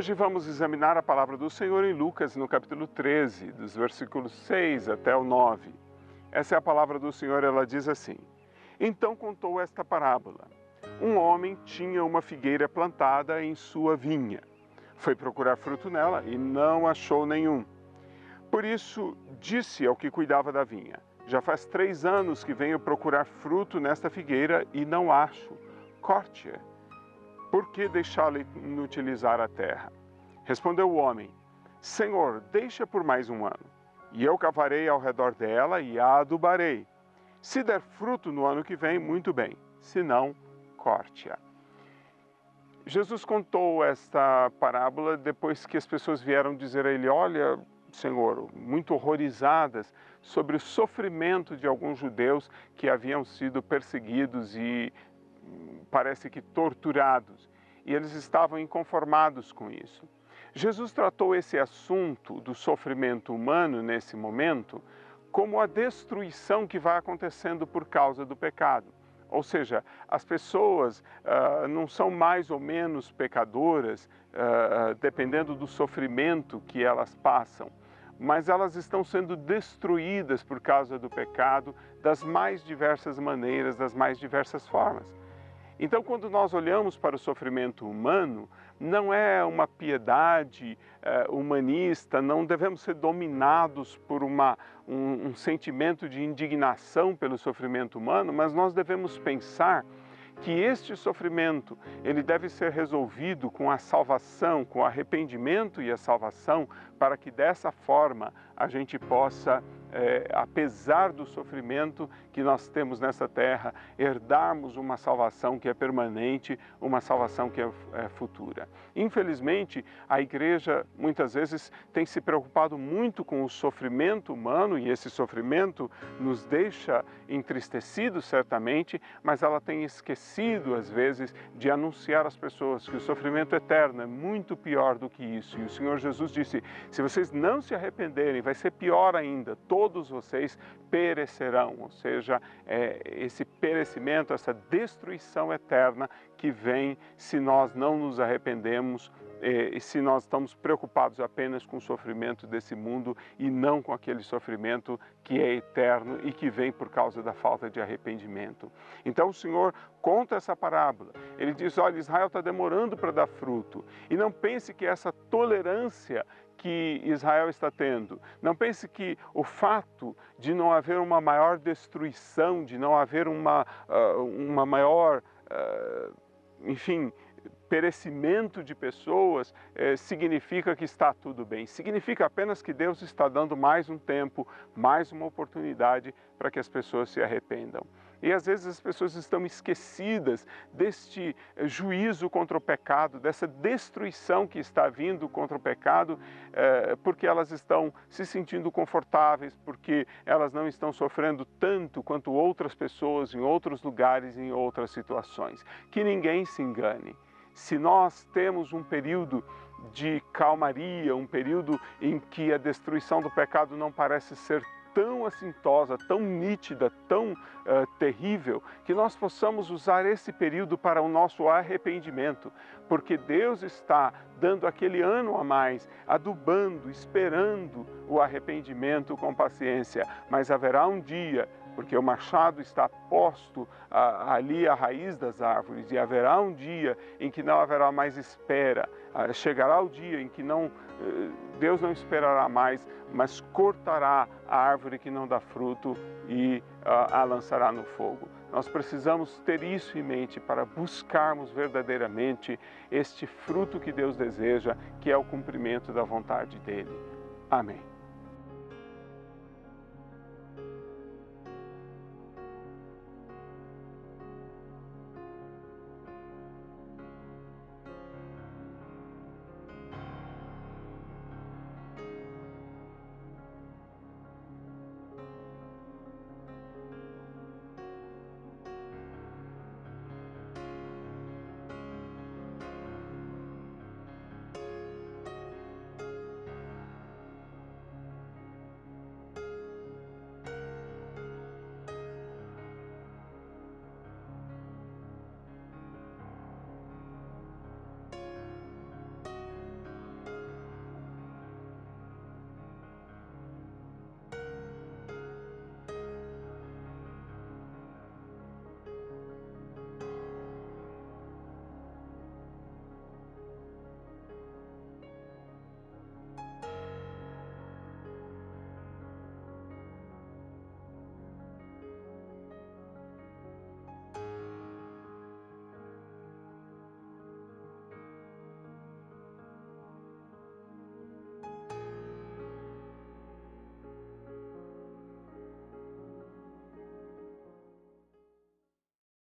Hoje vamos examinar a palavra do Senhor em Lucas, no capítulo 13, dos versículos 6 até o 9. Essa é a palavra do Senhor, ela diz assim: Então contou esta parábola. Um homem tinha uma figueira plantada em sua vinha. Foi procurar fruto nela e não achou nenhum. Por isso disse ao que cuidava da vinha: Já faz 3 anos que venho procurar fruto nesta figueira e não acho. Corte-a. Por que deixá-la inutilizar a terra? Respondeu o homem: Senhor, deixa por mais um ano, e eu cavarei ao redor dela e a adubarei. Se der fruto no ano que vem, muito bem, se não, corte-a. Jesus contou esta parábola depois que as pessoas vieram dizer a ele: Olha, Senhor, muito horrorizadas sobre o sofrimento de alguns judeus que haviam sido perseguidos e parece que torturados, e eles estavam inconformados com isso. Jesus tratou esse assunto do sofrimento humano nesse momento como a destruição que vai acontecendo por causa do pecado. Ou seja, as pessoas não são mais ou menos pecadoras, dependendo do sofrimento que elas passam, mas elas estão sendo destruídas por causa do pecado das mais diversas maneiras, das mais diversas formas. Então, quando nós olhamos para o sofrimento humano, não é uma piedade humanista, não devemos ser dominados por um sentimento de indignação pelo sofrimento humano, mas nós devemos pensar que este sofrimento ele deve ser resolvido com a salvação, com o arrependimento e a salvação, para que dessa forma a gente possa, apesar do sofrimento que nós temos nessa terra, herdarmos uma salvação que é permanente, uma salvação que é futura. Infelizmente, a igreja muitas vezes tem se preocupado muito com o sofrimento humano, e esse sofrimento nos deixa entristecidos certamente, mas ela tem esquecido às vezes de anunciar às pessoas que o sofrimento eterno é muito pior do que isso. E o Senhor Jesus disse: se vocês não se arrependerem, vai ser pior ainda, todos vocês perecerão. Ou seja, esse perecimento, essa destruição eterna que vem se nós não nos arrependemos e se nós estamos preocupados apenas com o sofrimento desse mundo e não com aquele sofrimento que é eterno e que vem por causa da falta de arrependimento. Então o Senhor conta essa parábola. Ele diz: olha, Israel está demorando para dar fruto. E não pense que essa tolerância que Israel está tendo, não pense que o fato de não haver uma maior destruição, de não haver uma maior, enfim, perecimento de pessoas, significa que está tudo bem. Significa apenas que Deus está dando mais um tempo, mais uma oportunidade para que as pessoas se arrependam. E às vezes as pessoas estão esquecidas deste juízo contra o pecado, dessa destruição que está vindo contra o pecado, porque elas estão se sentindo confortáveis, porque elas não estão sofrendo tanto quanto outras pessoas em outros lugares, em outras situações. Que ninguém se engane. Se nós temos um período de calmaria, um período em que a destruição do pecado não parece ser tão assintosa, tão nítida, tão terrível, que nós possamos usar esse período para o nosso arrependimento, porque Deus está dando aquele ano a mais, adubando, esperando o arrependimento com paciência, mas haverá um dia, porque o machado está posto ali à raiz das árvores, e haverá um dia em que não haverá mais espera. Chegará o dia em que Deus não esperará mais, mas cortará a árvore que não dá fruto e a lançará no fogo. Nós precisamos ter isso em mente para buscarmos verdadeiramente este fruto que Deus deseja, que é o cumprimento da vontade dEle. Amém.